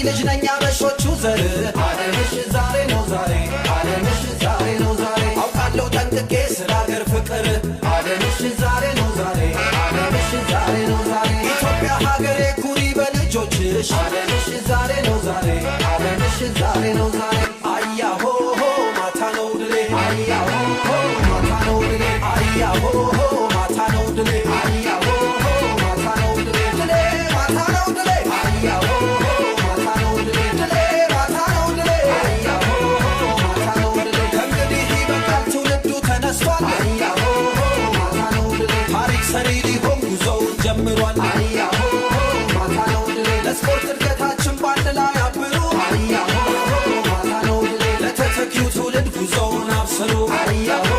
ልጅነኛ በሾቹ ዘር ዓለምሽ ዛሬ ነው ዛሬ ዓለምሽ ዛሬ ነው ዛሬ አውቃለሁ ጠንቅቄ ስለ አገር ፍቅር ዓለምሽ ዛሬ ነው ዛሬ ዓለምሽ ዛሬ ነው ዛሬ ኢትዮጵያ ሀገሬ ኩሪ በልጆችሽ ዓለምሽ ዛሬ ነው ዛሬ ዓለምሽ ዛሬ ነው ዛሬ አያሆ ማታ ነው ድሌ አያሆ ማታ ነው ድሌ አያሆ ማታ ነው ድሌ አያሆ ማታ ነው ድሌ ድሌ ማታ ነው ድሌ አያሆ ሰሪ ሊሆን ጉዞው ጀምሯል አያሆ ማታ ነው ድሌ ለስፖርት እድገታችን ባንድ ላይ አብሩ አያሆ ማታ ነው ድሌ ለተተኪው ትውልድ ጉዞውን አብስሩ አያሆ